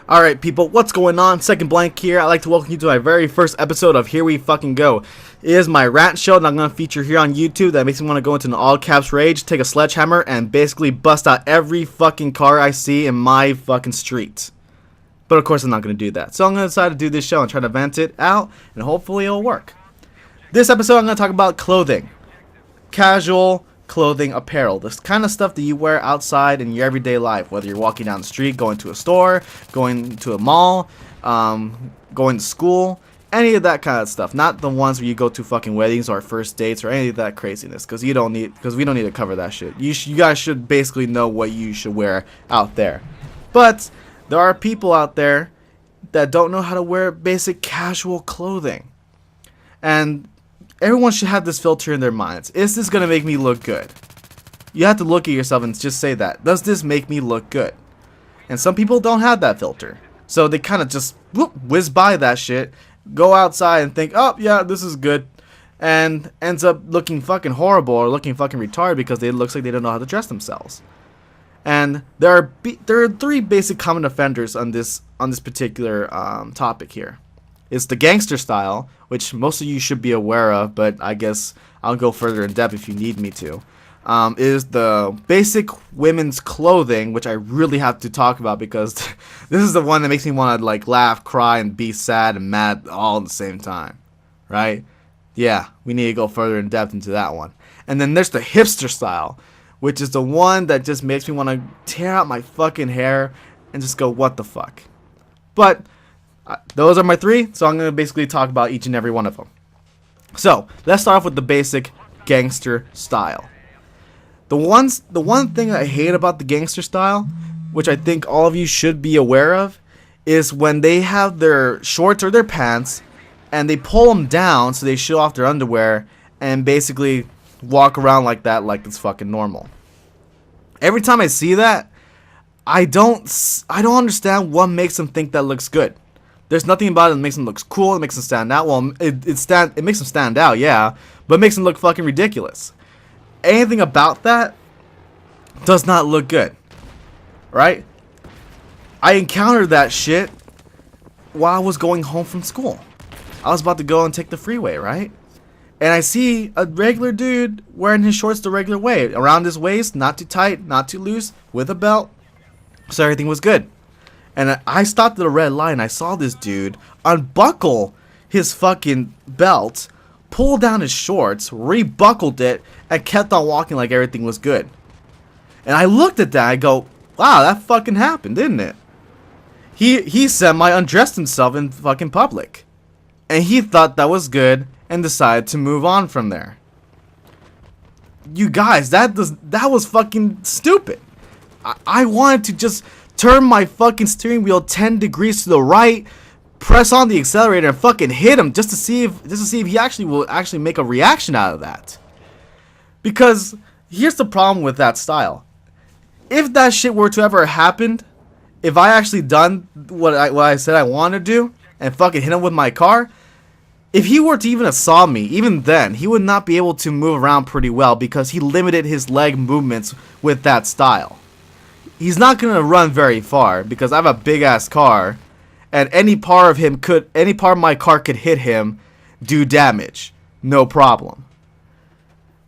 Alright people, what's going on? SecondBlank here. I'd like to welcome you to my very first episode of Here We Fucking Go. It is my rant show that I'm going to feature here on YouTube that makes me want to go into an all caps rage, take a sledgehammer, and basically bust out every fucking car I see in my fucking street. But of course I'm not going to do that. So I'm going to decide to do this show and try to vent it out, and hopefully it'll work. This episode I'm going to talk about clothing. Casual clothing, apparel, this kind of stuff that you wear outside in your everyday life, whether you're walking down the street, going to a store, going to a mall, going to school, any of that kind of stuff. Not the ones where you go to fucking weddings or first dates or any of that craziness, because we don't need to cover that shit. You guys should basically know what you should wear out there. But there are people out there that don't know how to wear basic casual clothing, and everyone should have this filter in their minds. Is this going to make me look good? You have to look at yourself and just say that. Does this make me look good? And some people don't have that filter. So they kind of just whiz by that shit, go outside and think, oh yeah, this is good. And ends up looking fucking horrible or looking fucking retarded because it looks like they don't know how to dress themselves. And there are three basic common offenders on this particular topic here. It's the gangster style, which most of you should be aware of, but I guess I'll go further in depth if you need me to. Is the basic women's clothing, which I really have to talk about because this is the one that makes me want to like laugh, cry, and be sad and mad all at the same time, right? Yeah, we need to go further in depth into that one. And then there's the hipster style, which is the one that just makes me want to tear out my fucking hair and just go, what the fuck? But those are my three, so I'm going to basically talk about each and every one of them. So, let's start off with the basic gangster style. The one thing I hate about the gangster style, which I think all of you should be aware of, is when they have their shorts or their pants, and they pull them down so they show off their underwear, and basically walk around like that like it's fucking normal. Every time I see that, I don't understand what makes them think that looks good. There's nothing about it that makes them look cool, it makes them stand out. Well, it makes them stand out, yeah, but it makes them look fucking ridiculous. Anything about that does not look good, right? I encountered that shit while I was going home from school. I was about to go and take the freeway, right? And I see a regular dude wearing his shorts the regular way, around his waist, not too tight, not too loose, with a belt, so everything was good. And I stopped at a red light and I saw this dude unbuckle his fucking belt, pull down his shorts, rebuckled it, and kept on walking like everything was good. And I looked at that, I go, wow, that fucking happened, didn't it? He semi-undressed himself in fucking public. And he thought that was good and decided to move on from there. You guys, that was fucking stupid. I wanted to just turn my fucking steering wheel 10 degrees to the right, press on the accelerator, and fucking hit him just to see if he will make a reaction out of that. Because here's the problem with that style. If that shit were to ever happened, if I actually done what I said I wanted to do and fucking hit him with my car, if he were to even assault me, even then, he would not be able to move around pretty well because he limited his leg movements with that style. He's not going to run very far because I have a big ass car and any part of my car could hit him, do damage, no problem.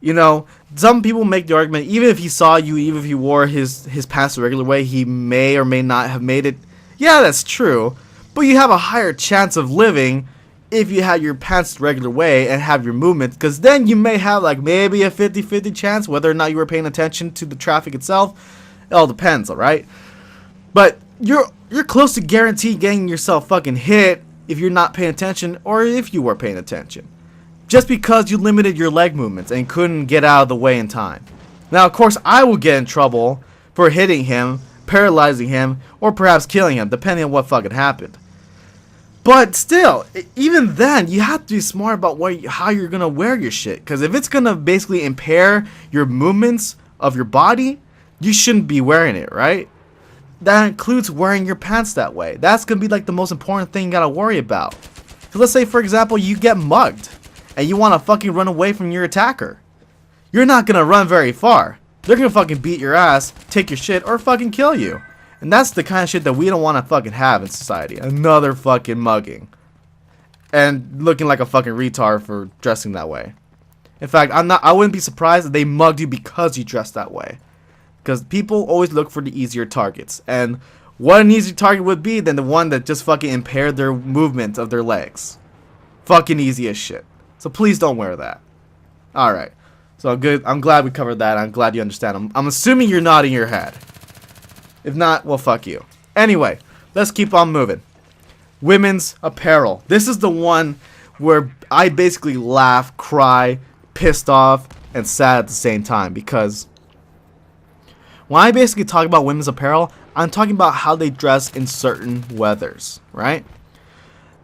You know, some people make the argument, even if he saw you, even if he wore his pants the regular way, he may or may not have made it. Yeah, that's true, but you have a higher chance of living if you had your pants the regular way and have your movements, because then you may have like maybe a 50-50 chance whether or not you were paying attention to the traffic itself. It all depends, alright? But you're close to guaranteed getting yourself fucking hit if you're not paying attention or if you were paying attention. Just because you limited your leg movements and couldn't get out of the way in time. Now, of course, I will get in trouble for hitting him, paralyzing him, or perhaps killing him, depending on what fucking happened. But still, even then, you have to be smart about how you're going to wear your shit. Because if it's going to basically impair your movements of your body, you shouldn't be wearing it, right? That includes wearing your pants that way. That's going to be like the most important thing you got to worry about. So let's say, for example, you get mugged and you want to fucking run away from your attacker. You're not going to run very far. They're going to fucking beat your ass, take your shit, or fucking kill you. And that's the kind of shit that we don't want to fucking have in society. Another fucking mugging. And looking like a fucking retard for dressing that way. In fact, I wouldn't be surprised if they mugged you because you dressed that way. Because people always look for the easier targets. And what an easier target would be than the one that just fucking impaired their movement of their legs. Fucking easy as shit. So please don't wear that. Alright. So good. I'm glad we covered that. I'm glad you understand. I'm assuming you're nodding your head. If not, well, fuck you. Anyway, let's keep on moving. Women's apparel. This is the one where I basically laugh, cry, pissed off, and sad at the same time. Because when I basically talk about women's apparel, I'm talking about how they dress in certain weathers, right?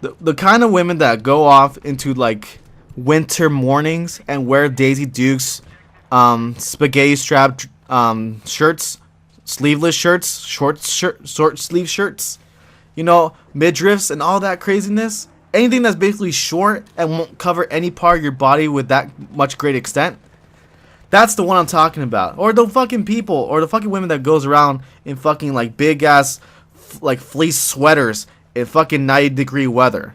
The kind of women that go off into like winter mornings and wear Daisy Dukes, spaghetti strap shirts, sleeveless shirts, short sleeve shirts, you know, midriffs and all that craziness. Anything that's basically short and won't cover any part of your body with that much great extent. That's the one I'm talking about. Or the fucking people, or the fucking women that goes around in fucking like big ass like fleece sweaters in fucking 90-degree weather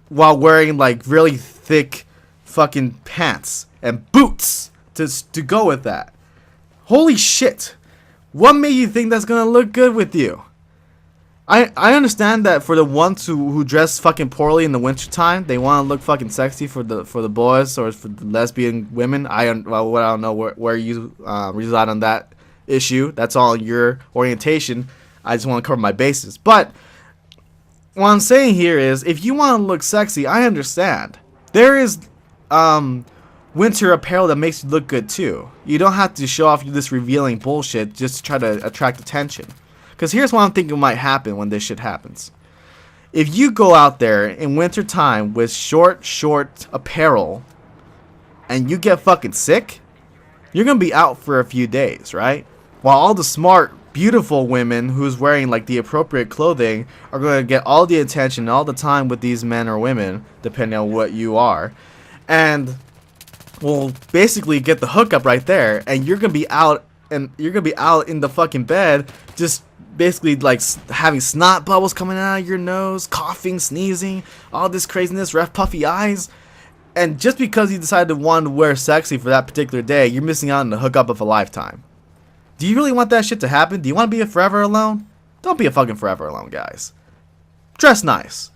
while wearing like really thick fucking pants and boots to go with that. Holy shit. What made you think that's gonna look good with you? I understand that for the ones who dress fucking poorly in the wintertime, they want to look fucking sexy for the boys or for the lesbian women. I don't know where you reside on that issue. That's all your orientation. I just want to cover my bases. But what I'm saying here is, if you want to look sexy, I understand. There is winter apparel that makes you look good too. You don't have to show off this revealing bullshit just to try to attract attention. Because here's what I'm thinking might happen when this shit happens. If you go out there in winter time with short apparel and you get fucking sick, you're going to be out for a few days, right? While all the smart, beautiful women who's wearing like the appropriate clothing are going to get all the attention all the time with these men or women, depending on what you are. And will basically get the hookup right there, and you're going to be out in the fucking bed just basically like having snot bubbles coming out of your nose, coughing, sneezing, all this craziness, rough puffy eyes. And just because you decided to want to wear sexy for that particular day, you're missing out on the hookup of a lifetime. Do you really want that shit to happen? Do you want to be a forever alone? Don't be a fucking forever alone, guys. Dress nice.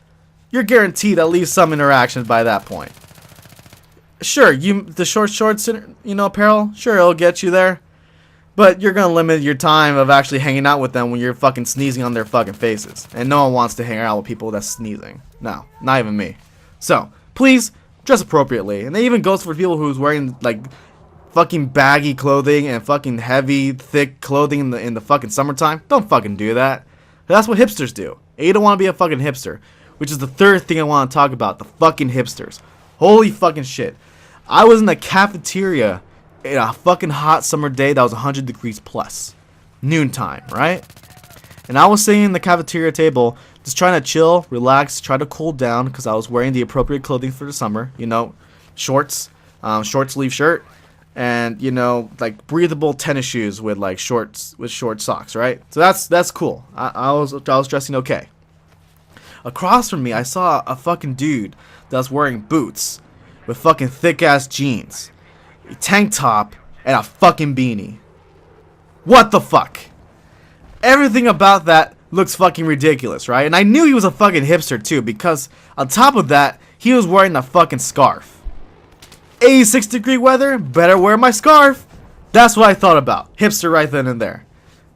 You're guaranteed at least some interactions by that point. Sure, the shorts, apparel, sure, it'll get you there. But you're going to limit your time of actually hanging out with them when you're fucking sneezing on their fucking faces. And no one wants to hang out with people that's sneezing. No, not even me. So, please, dress appropriately. And it even goes for people who's wearing, like, fucking baggy clothing and fucking heavy, thick clothing in the fucking summertime. Don't fucking do that. That's what hipsters do. And you don't want to be a fucking hipster. Which is the third thing I want to talk about. The fucking hipsters. Holy fucking shit. I was in a cafeteria in a fucking hot summer day that was 100 degrees plus. Noontime, right? And I was sitting in the cafeteria table just trying to chill, relax, try to cool down because I was wearing the appropriate clothing for the summer. You know, shorts, short sleeve shirt, and, you know, like breathable tennis shoes with like short socks, right? So that's cool. I was dressing okay. Across from me, I saw a fucking dude that was wearing boots with fucking thick ass jeans, a tank top, and a fucking beanie. What the fuck? Everything about that looks fucking ridiculous, right? And I knew he was a fucking hipster too, because on top of that, he was wearing a fucking scarf. 86-degree weather, better wear my scarf. That's what I thought about. Hipster right then and there.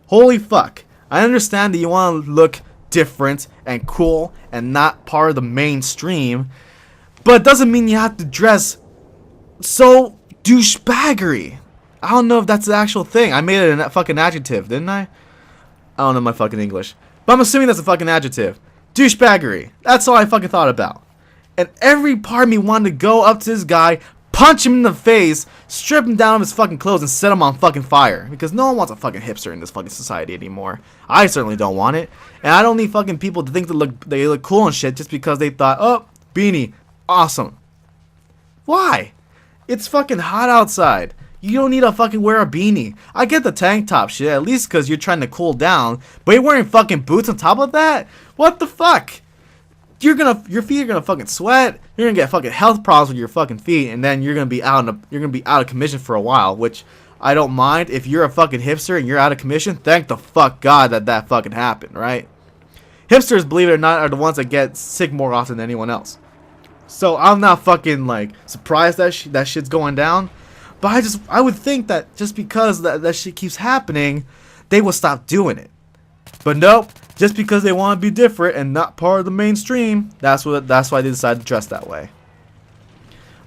Holy fuck. I understand that you want to look different and cool and not part of the mainstream, but it doesn't mean you have to dress so douchebaggery. I don't know if that's the actual thing. I made it a fucking adjective, didn't I? I don't know my fucking English, but I'm assuming that's a fucking adjective. Douchebaggery. That's all I fucking thought about. And every part of me wanted to go up to this guy, punch him in the face, strip him down of his fucking clothes, and set him on fucking fire. Because no one wants a fucking hipster in this fucking society anymore. I certainly don't want it. And I don't need fucking people to think they look cool and shit just because they thought, oh, beanie, awesome. Why? It's fucking hot outside. You don't need to fucking wear a beanie. I get the tank top shit, at least because you're trying to cool down. But you're wearing fucking boots on top of that? What the fuck? Your feet are gonna fucking sweat. You're gonna get fucking health problems with your fucking feet, and then you're gonna be out of commission for a while. Which I don't mind. If you're a fucking hipster and you're out of commission, thank the fuck God that fucking happened, right? Hipsters, believe it or not, are the ones that get sick more often than anyone else. So I'm not fucking like surprised that that shit's going down. But I would think that just because that shit keeps happening, they will stop doing it. But nope, just because they want to be different and not part of the mainstream, that's why they decided to dress that way.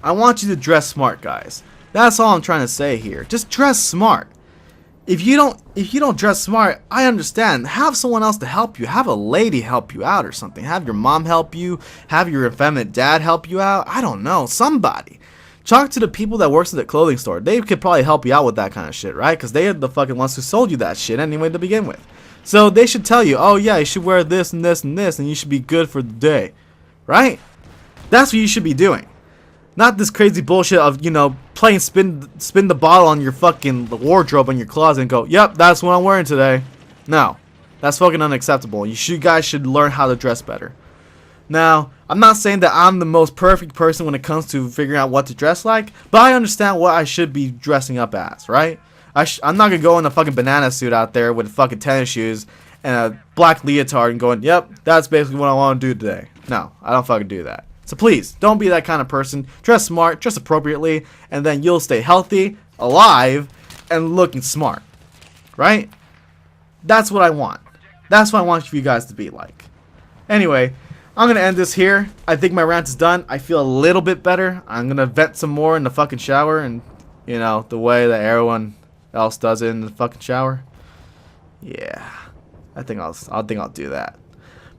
I want you to dress smart, guys. That's all I'm trying to say here. Just dress smart. If you don't dress smart, I understand. Have someone else to help you. Have a lady help you out or something. Have your mom help you. Have your effeminate dad help you out. I don't know. Somebody. Talk to the people that works at the clothing store. They could probably help you out with that kind of shit, right? Because they are the fucking ones who sold you that shit anyway to begin with. So they should tell you, oh yeah, you should wear this and this and this, and you should be good for the day, right? That's what you should be doing. Not this crazy bullshit of, you know, playing spin the bottle on your fucking wardrobe in your closet and go, yep, that's what I'm wearing today. No, that's fucking unacceptable. You guys should learn how to dress better. Now, I'm not saying that I'm the most perfect person when it comes to figuring out what to dress like, but I understand what I should be dressing up as, right? I'm not gonna go in a fucking banana suit out there with fucking tennis shoes and a black leotard and going, yep, that's basically what I want to do today. No, I don't fucking do that. So please, don't be that kind of person. Dress smart, dress appropriately, and then you'll stay healthy, alive, and looking smart. Right? That's what I want. That's what I want you guys to be like. Anyway, I'm going to end this here. I think my rant is done. I feel a little bit better. I'm going to vent some more in the fucking shower, and, you know, the way that everyone else does it in the fucking shower. Yeah. I think I'll do that.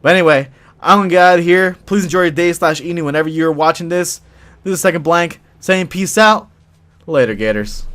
But anyway, I'm gonna get out of here. Please enjoy your day / evening whenever you're watching this. This is SecondBlank saying peace out. Later, Gators.